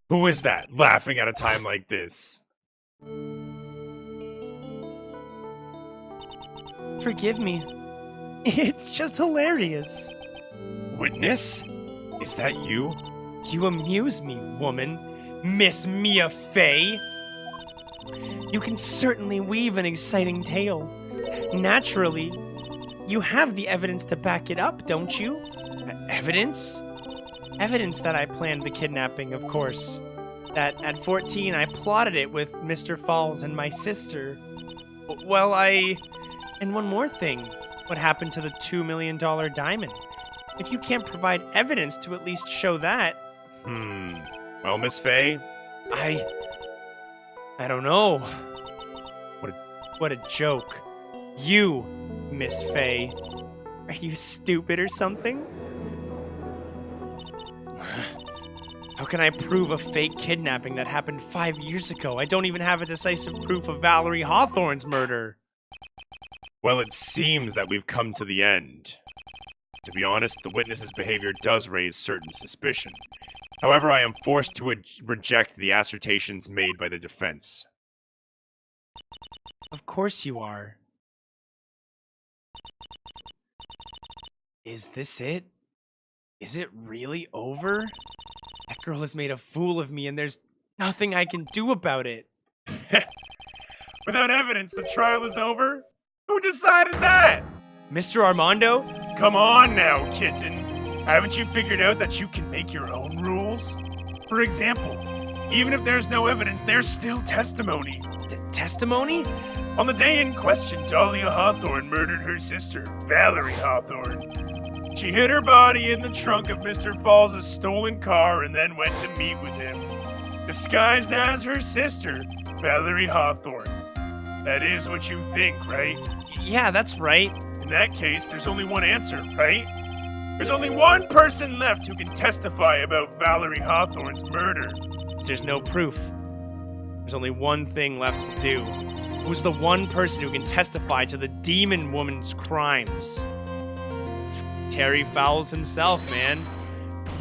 S3: Who is that laughing at a time like this?
S1: Forgive me. It's just hilarious.
S3: Witness? Is that you?
S1: You amuse me, woman. Miss Mia Fey. You can certainly weave an exciting tale. Naturally, you have the evidence to back it up, don't you? Evidence? Evidence that I planned the kidnapping, of course. That at 14 I plotted it with Mr. Falls and my sister. Well, I And one more thing. What happened to the $2 million diamond? If you can't provide evidence to at least show that...
S3: Well, Miss Faye?
S1: I don't know. What a joke. You, Miss Faye. Are you stupid or something? How can I prove a fake kidnapping that happened 5 years ago? I don't even have a decisive proof of Valerie Hawthorne's murder.
S3: Well, it seems that we've come to the end. To be honest, the witness's behavior does raise certain suspicion. However, I am forced to reject the assertions made by the defense.
S1: Of course you are. Is this it? Is it really over? That girl has made a fool of me and there's nothing I can do about it.
S2: Without evidence, the trial is over? Who decided that?
S1: Mr. Armando?
S2: Come on now, kitten. Haven't you figured out that you can make your own rules? For example, even if there's no evidence, there's still testimony.
S1: Testimony?
S2: On the day in question, Dahlia Hawthorne murdered her sister, Valerie Hawthorne. She hid her body in the trunk of Mr. Fawle's stolen car and then went to meet with him, disguised as her sister, Valerie Hawthorne. That is what you think, right?
S1: Yeah, that's right.
S2: In that case, there's only one answer, right? There's only one person left who can testify about Valerie Hawthorne's murder.
S1: There's no proof. There's only one thing left to do. Who's the one person who can testify to the demon woman's crimes? Terry Fowles himself, man.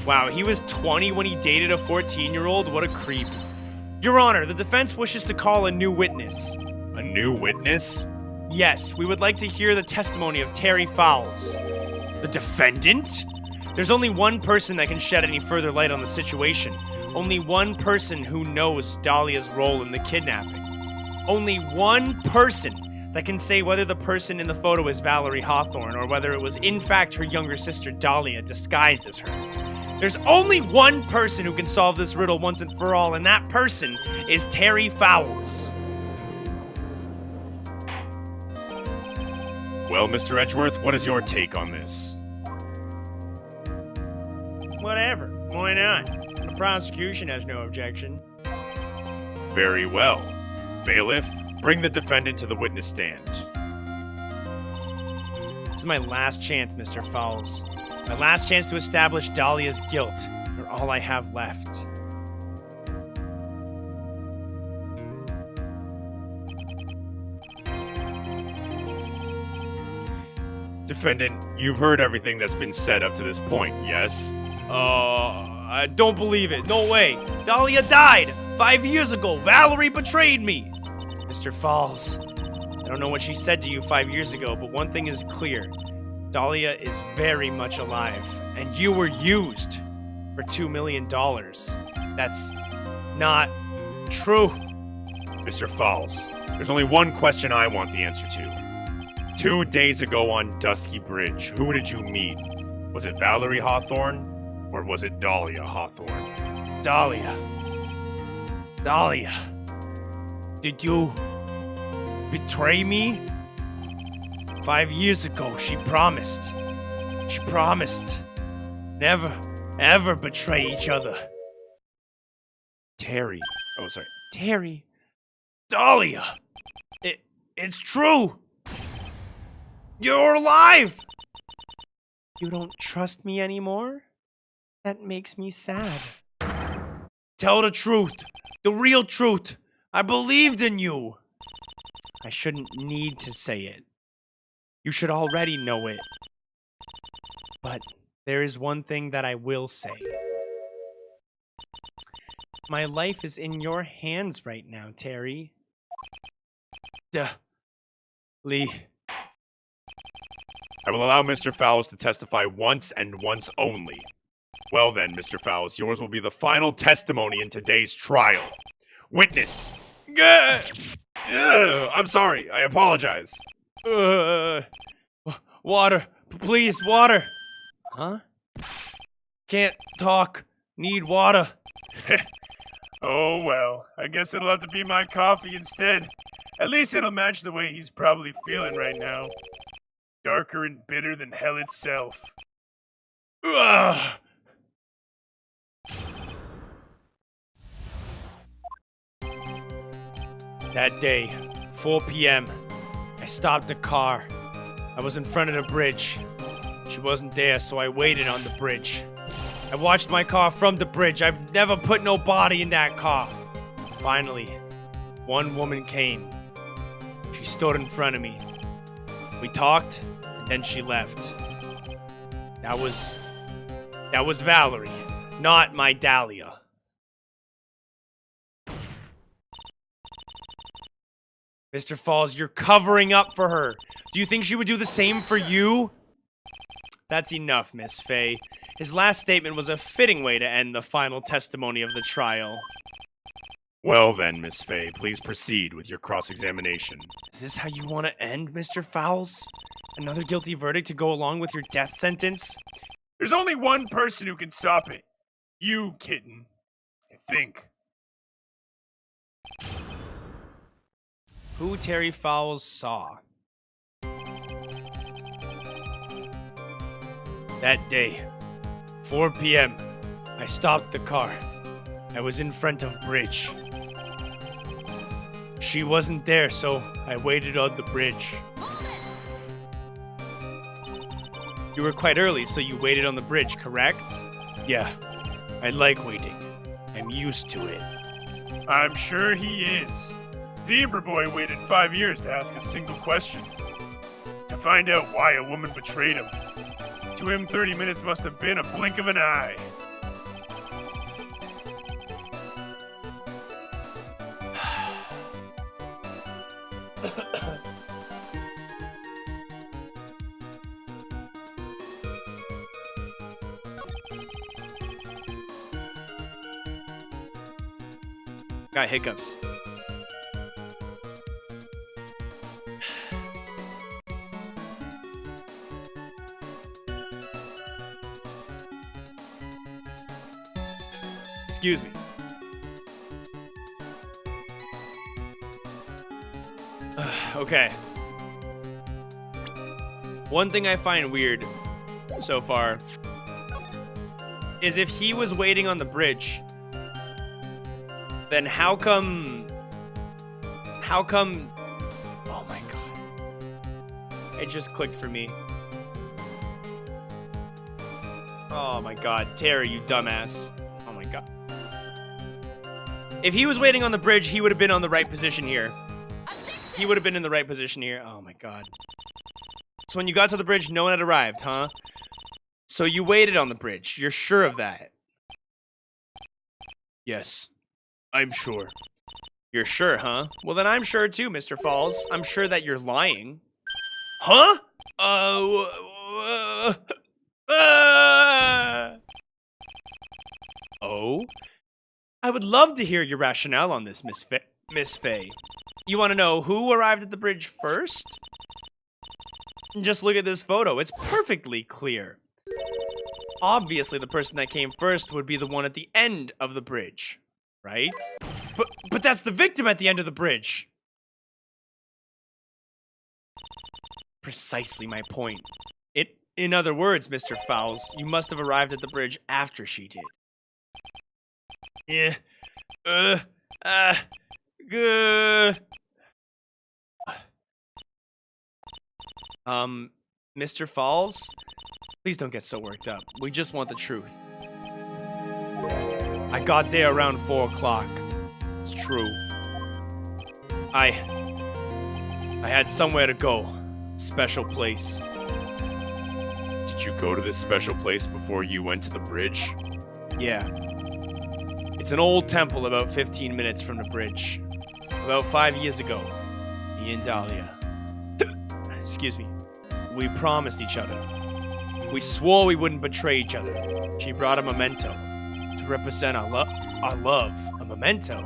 S1: Wow, he was 20 when he dated a 14-year-old? What a creep. Your Honor, the defense wishes to call a new witness.
S3: A new witness?
S1: Yes, we would like to hear the testimony of Terry Fowles. The defendant? There's only one person that can shed any further light on the situation. Only one person who knows Dahlia's role in the kidnapping. Only one person that can say whether the person in the photo is Valerie Hawthorne or whether it was in fact her younger sister Dahlia disguised as her. There's only one person who can solve this riddle once and for all, and that person is Terry Fowles.
S3: Well, Mr. Edgeworth, what is your take on this?
S1: Whatever. Why not? The prosecution has no objection.
S3: Very well. Bailiff, bring the defendant to the witness stand.
S1: This is my last chance, Mr. Fowles. My last chance to establish Dahlia's guilt. You're all I have left.
S3: Defendant, you've heard everything that's been said up to this point, yes?
S1: I don't believe it. No way. Dahlia died 5 years ago. Valerie betrayed me. Mr. Fawles, I don't know what she said to you 5 years ago, but one thing is clear. Dahlia is very much alive, and you were used for $2 million. That's not true.
S3: Mr. Fawles, there's only one question I want the answer to. 2 days ago on Dusky Bridge, who did you meet? Was it Valerie Hawthorne, or was it Dahlia Hawthorne?
S1: Dahlia. Did you betray me? 5 years ago, she promised. Never, ever betray each other.
S3: Terry. Oh, sorry.
S1: Terry. Dahlia. It's true. You're alive. You don't trust me anymore? That makes me sad. Tell the truth. The real truth. I believed in you. I shouldn't need to say it. You should already know it. But there is one thing that I will say. My life is in your hands right now, Terry. Lee.
S3: I will allow Mr. Fowles to testify once and once only. Well then, Mr. Fowles, yours will be the final testimony in today's trial. Witness! I'm sorry, I apologize.
S1: Water. Please, water. Huh? Can't talk. Need water.
S2: Oh well, I guess it'll have to be my coffee instead. At least it'll match the way he's probably feeling right now. Darker and bitter than hell itself.
S1: Ugh. That day, 4 p.m., I stopped the car. I was in front of the bridge. She wasn't there, so I waited on the bridge. I watched my car from the bridge. I've never put no body in that car. Finally, one woman came. She stood in front of me. We talked, and then she left. That was Valerie, not my Dahlia. Mr. Falls, you're covering up for her. Do you think she would do the same for you? That's enough, Miss Faye. His last statement was a fitting way to end the final testimony of the trial.
S3: Well then, Miss Faye, please proceed with your cross-examination.
S1: Is this how you want to end, Mr. Fowles? Another guilty verdict to go along with your death sentence?
S2: There's only one person who can stop it. You, kitten. I think.
S1: Who Terry Fowles saw. That day, 4 p.m., I stopped the car. I was in front of bridge. She wasn't there, so I waited on the bridge. You were quite early, so you waited on the bridge, correct? Yeah, I like waiting. I'm used to it.
S2: I'm sure he is. Zebra Boy waited 5 years to ask a single question. To find out why a woman betrayed him. To him, 30 minutes must have been a blink of an eye.
S1: Got hiccups. Excuse me. Okay. One thing I find weird so far is if he was waiting on the bridge, then how come, oh my god. It just clicked for me. Oh my god, Terry, you dumbass. Oh my god. If he was waiting on the bridge, he would have been on the right position here. He would have been in the right position here. Oh my god. So when you got to the bridge, no one had arrived, huh? So you waited on the bridge. You're sure of that? Yes, I'm sure. You're sure, huh? Well, then I'm sure too, Mr. Falls. I'm sure that you're lying. Huh? Oh? I would love to hear your rationale on this, Miss Faye. You want to know who arrived at the bridge first? Just look at this photo. It's perfectly clear. Obviously, the person that came first would be the one at the end of the bridge, right? But that's the victim at the end of the bridge. Precisely my point. In other words, Mr. Fowles, you must have arrived at the bridge after she did. Yeah. Mr. Falls? Please don't get so worked up. We just want the truth. I got there around 4 o'clock. It's true. I had somewhere to go. Special place.
S3: Did you go to this special place before you went to the bridge?
S1: Yeah. It's an old temple about 15 minutes from the bridge. About 5 years ago, me and Dahlia, excuse me, we promised each other. We swore we wouldn't betray each other. She brought a memento to represent our love. A memento.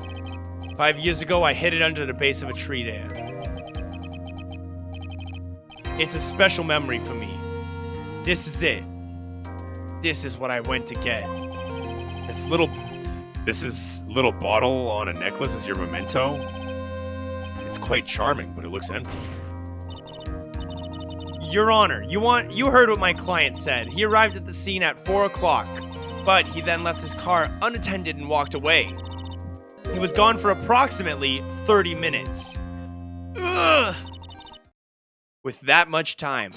S1: 5 years ago, I hid it under the base of a tree there. It's a special memory for me. This is it. This is what I went to get. This little
S3: bottle on a necklace is your memento?
S1: It's
S3: quite charming, but it looks empty.
S1: Your Honor, you heard what my client said. He arrived at the scene at 4 o'clock, but he then left his car unattended and walked away. He was gone for approximately 30 minutes. Ugh. With that much time,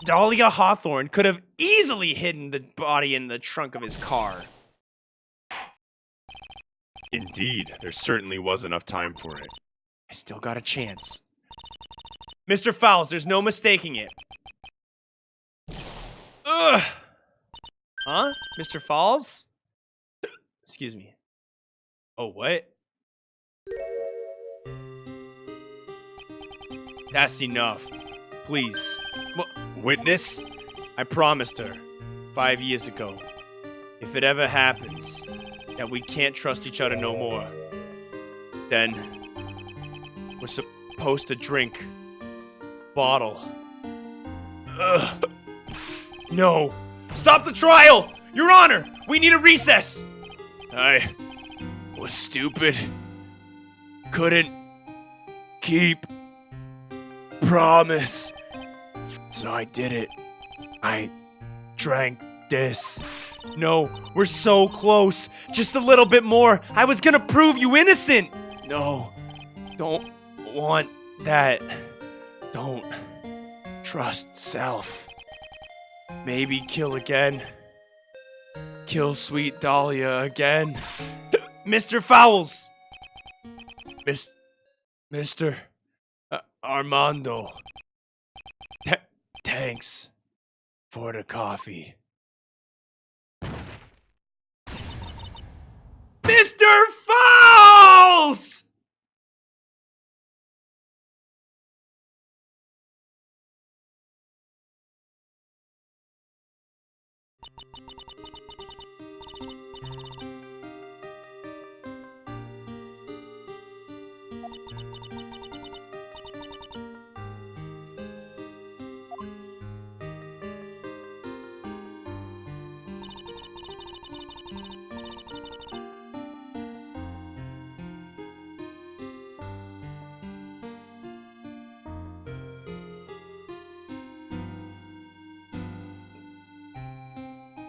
S1: Dahlia Hawthorne could have easily hidden the body in the trunk of his car.
S3: Indeed, there certainly was enough time for it.
S1: I still got a chance. Mr. Fowles, there's no mistaking it. Ugh. Huh? Mr. Fowles? Excuse me. Oh, what? That's enough. Please.
S3: Witness?
S1: I promised her 5 years ago, if it ever happens that we can't trust each other no more, then we're supposed to drink bottle. Ugh. No. Stop the trial! Your Honor, we need a recess! I was stupid. Couldn't keep promise. So I did it. I drank this. No, we're so close. Just a little bit more. I was gonna prove you innocent. No, don't want that. Don't trust self. Maybe kill again. Kill sweet Dahlia again. Mr. Fowles! Mr. Armando. Thanks for the coffee. Mr. Fowles!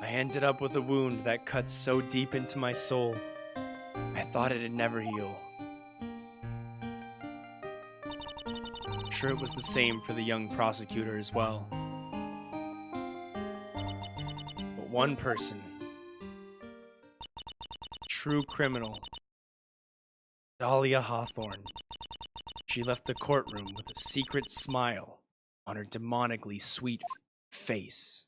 S1: I ended up with a wound that cut so deep into my soul, I thought it'd never heal. I'm sure it was the same for the young prosecutor as well. But one person, true criminal, Dahlia Hawthorne, she left the courtroom with a secret smile on her demonically sweet face.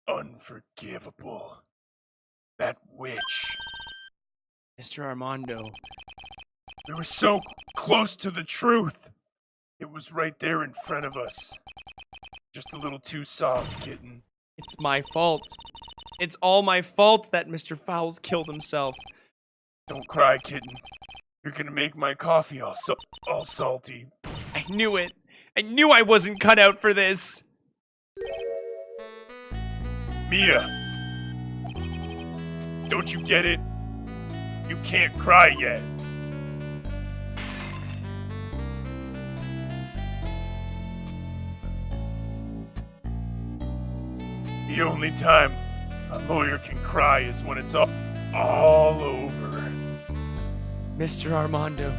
S2: Unforgivable. That witch.
S1: Mr. Armando.
S2: We were so close to the truth. It was right there in front of us. Just a little too soft, kitten.
S1: It's my fault. It's all my fault that Mr. Fowles killed himself.
S2: Don't cry, kitten. You're gonna make my coffee all salty.
S1: I knew it. I knew I wasn't cut out for this.
S2: Mia, don't you get it? You can't cry yet. The only time a lawyer can cry is when it's all over.
S1: Mr. Armando.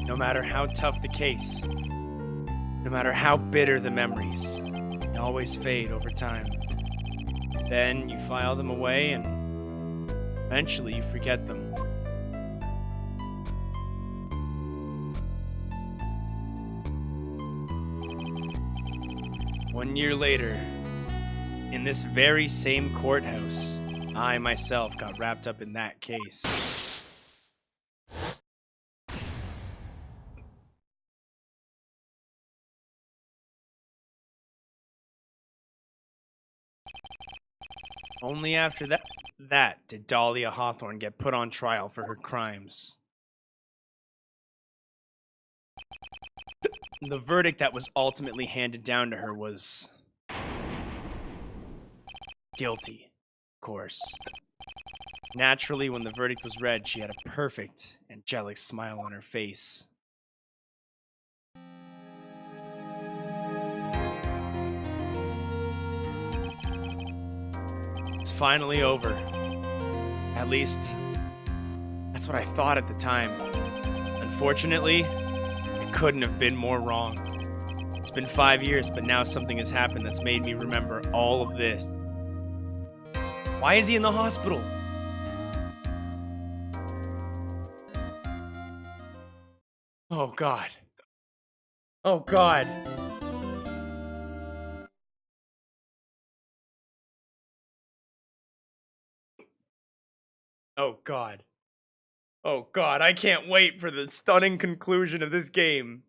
S1: No matter how tough the case, no matter how bitter the memories, they always fade over time. Then you file them away and eventually you forget them. One year later, in this very same courthouse, I myself got wrapped up in that case. Only after that did Dahlia Hawthorne get put on trial for her crimes. The verdict that was ultimately handed down to her was guilty, of course. Naturally, when the verdict was read, she had a perfect, angelic smile on her face. It was finally over. At least, that's what I thought at the time. Unfortunately, I couldn't have been more wrong. It's been 5 years, but now something has happened that's made me remember all of this. Why is he in the hospital? Oh, God. Oh, God. Oh, God. Oh, God. I can't wait for the stunning conclusion of this game.